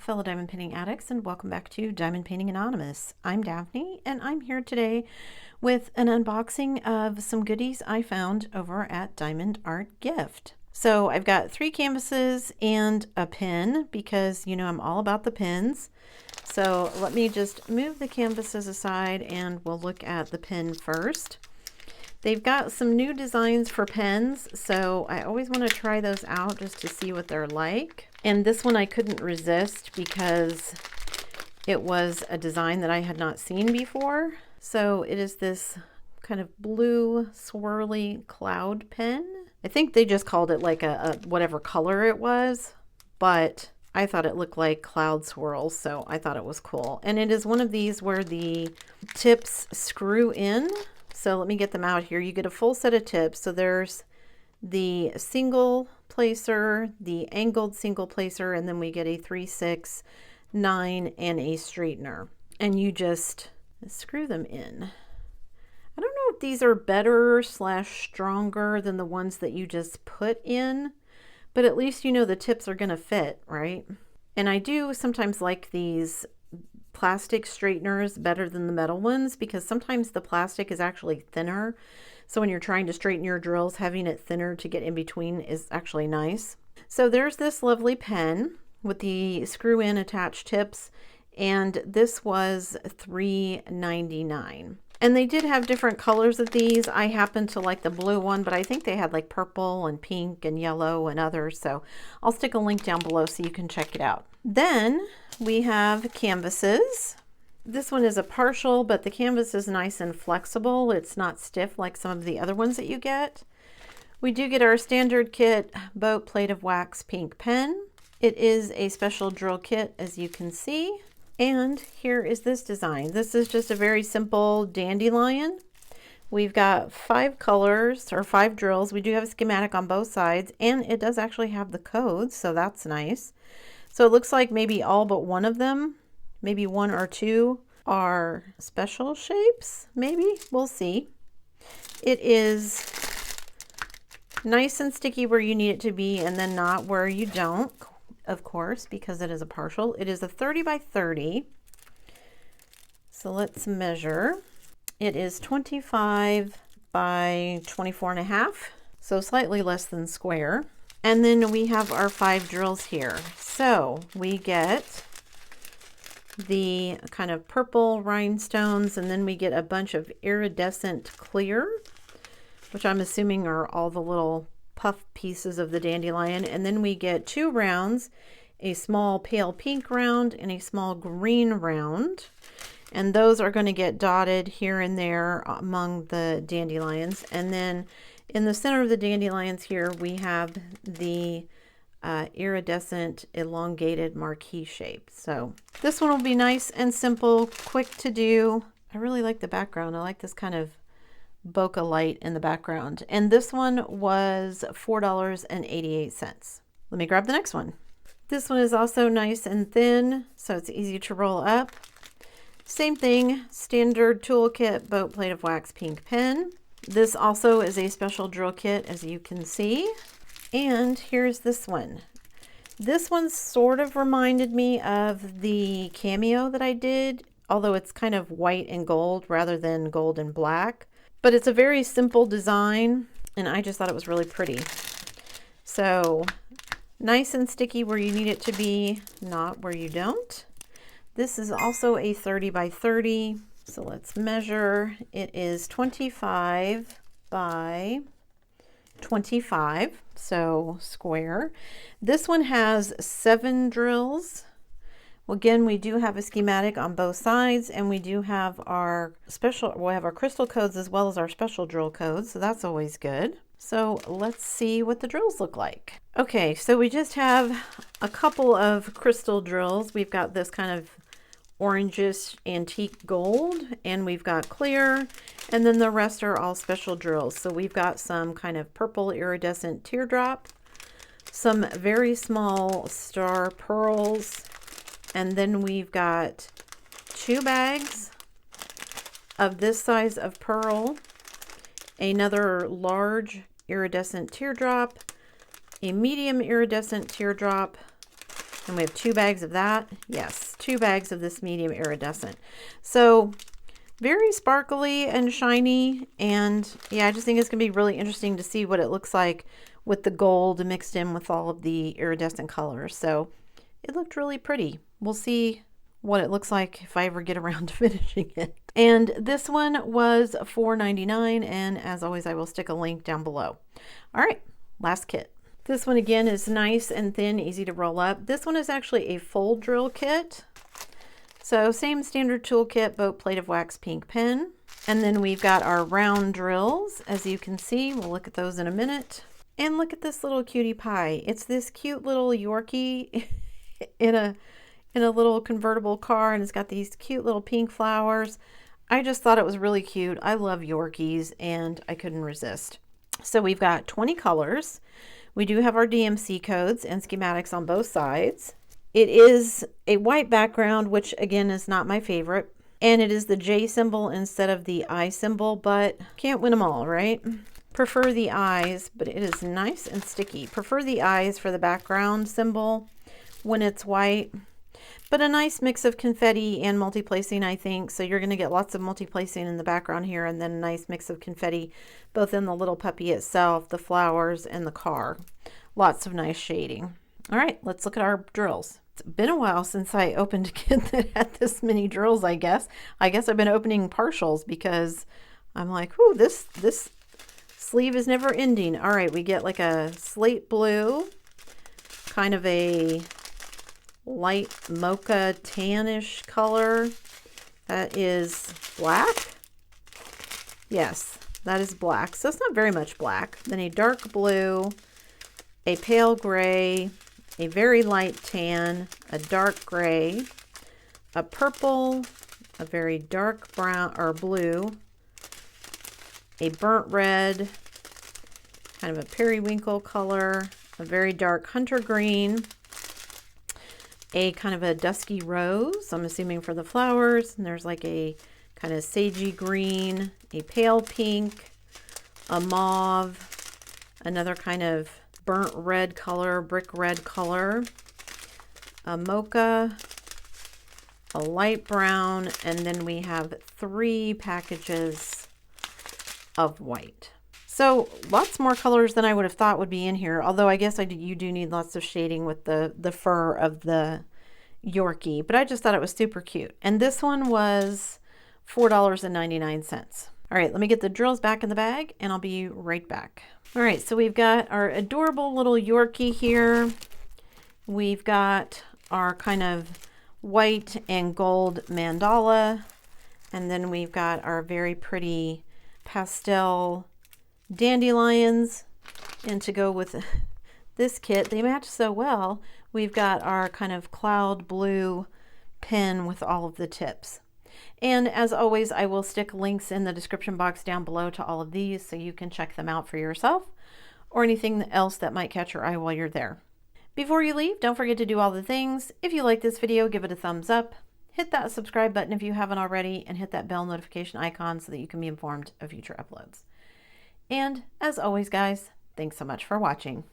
fellow diamond painting addicts, and welcome back to Diamond Painting Anonymous. I'm Daphne, and I'm here today with an unboxing of some goodies I found over at Diamondartgift. So I've got 3 canvases and a pin because, you know, I'm all about the pins. So let me just move the canvases aside and we'll look at the pin first. They've got some new designs for pens, so I always want to try those out just to see what they're like. And this one I couldn't resist because it was a design that I had not seen before. So it is this kind of blue swirly cloud pen. I think they just called it like a whatever color it was, but I thought it looked like cloud swirls, so I thought it was cool. And it is one of these where the tips screw in. So let me get them out here. You get a full set of tips. So there's the single placer, the angled single placer, and then we get a 3, 6, 9, and a straightener. And you just screw them in. I don't know if these are better / stronger than the ones that you just put in, but at least you know the tips are going to fit, right? And I do sometimes like these plastic straighteners better than the metal ones because sometimes the plastic is actually thinner. So when you're trying to straighten your drills, having it thinner to get in between is actually nice. So there's this lovely pen with the screw-in attached tips, and this was $3.99. And they did have different colors of these. I happen to like the blue one, but I think they had like purple and pink and yellow and others. So I'll stick a link down below so you can check it out. Then we have canvases. This one is a partial, but the canvas is nice and flexible. It's not stiff like some of the other ones that you get. We do get our standard kit boat plate of wax pink pen. It is a special drill kit, as you can see. And here is this design. This is just a very simple dandelion. We've got 5 colors or 5 drills. We do have a schematic on both sides, and it does actually have the codes, so that's nice. So it looks like maybe all but one of them, maybe 1 or 2 are special shapes, maybe. We'll see. It is nice and sticky where you need it to be and then not where you don't, of course, because it is a partial. It is a 30 by 30. So let's measure. It is 25 by 24.5, so slightly less than square. And then we have our 5 drills here. So we get the kind of purple rhinestones, and then we get a bunch of iridescent clear, which I'm assuming are all the little puff pieces of the dandelion. And then we get 2 rounds, a small pale pink round and a small green round. And those are going to get dotted here and there among the dandelions. And then in the center of the dandelions here, we have the iridescent elongated marquee shape. So this one will be nice and simple, quick to do. I really like the background. I like this kind of bokeh light in the background. And this one was $4.88. Let me grab the next one. This one is also nice and thin, so it's easy to roll up. Same thing, standard toolkit boat plate of wax pink pen. This also is a special drill kit, as you can see. And here's this one. This one sort of reminded me of the cameo that I did, although it's kind of white and gold rather than gold and black. But it's a very simple design, and I just thought it was really pretty. So nice and sticky where you need it to be, not where you don't. This is also a 30 by 30. So let's measure. It is 25 by 25, so square. This one has 7 drills. Well, again, we do have a schematic on both sides, and we do have our we'll have our crystal codes as well as our special drill codes, so that's always good. So let's see what the drills look like. Okay, so we just have a couple of crystal drills. We've got this kind of orangish antique gold, and we've got clear, and then the rest are all special drills. So we've got some kind of purple iridescent teardrop, some very small star pearls, and then we've got 2 bags of this size of pearl, another large iridescent teardrop, a medium iridescent teardrop, And we have 2 bags of that. Yes, 2 bags of this medium iridescent. So very sparkly and shiny. And yeah, I just think it's going to be really interesting to see what it looks like with the gold mixed in with all of the iridescent colors. So it looked really pretty. We'll see what it looks like if I ever get around to finishing it. And this one was $4.99, and as always, I will stick a link down below. All right, last kit. This one again is nice and thin, easy to roll up. This one is actually a full drill kit. So same standard toolkit, boat plate of wax pink pen. And then we've got our round drills, as you can see. We'll look at those in a minute. And look at this little cutie pie. It's this cute little Yorkie in a little convertible car, and it's got these cute little pink flowers. I just thought it was really cute. I love Yorkies, and I couldn't resist. So we've got 20 colors. We do have our DMC codes and schematics on both sides. It is a white background, which again is not my favorite. And it is the J symbol instead of the I symbol, but can't win them all, right? Prefer the eyes, but it is nice and sticky. Prefer the eyes for the background symbol when it's white. But a nice mix of confetti and multi-placing, I think. So you're going to get lots of multi-placing in the background here, and then a nice mix of confetti, both in the little puppy itself, the flowers, and the car. Lots of nice shading. All right, let's look at our drills. It's been a while since I opened a kit that had this many drills, I guess. I guess I've been opening partials because I'm like, whoo, this sleeve is never ending. All right, we get like a slate blue, kind of a light mocha tannish color. That is black. Yes, that is black. So it's not very much black. Then a dark blue, a pale gray, a very light tan, a dark gray, a purple, a very dark brown or blue, a burnt red, kind of a periwinkle color, a very dark hunter green, a kind of a dusky rose, I'm assuming for the flowers, and there's like a kind of sagey green, a pale pink, a mauve, another kind of burnt red color, brick red color, a mocha, a light brown, and then we have 3 packages of white. So lots more colors than I would have thought would be in here, although I guess you do need lots of shading with the fur of the Yorkie, but I just thought it was super cute. And this one was $4.99. All right, let me get the drills back in the bag and I'll be right back. All right, so we've got our adorable little Yorkie here. We've got our kind of white and gold mandala. And then we've got our very pretty pastel dandelions. And to go with this kit, they match so well. We've got our kind of cloud blue pen with all of the tips. And as always, I will stick links in the description box down below to all of these so you can check them out for yourself or anything else that might catch your eye while you're there. Before you leave, don't forget to do all the things. If you like this video, give it a thumbs up, hit that subscribe button if you haven't already, and hit that bell notification icon so that you can be informed of future uploads. And as always, guys, thanks so much for watching.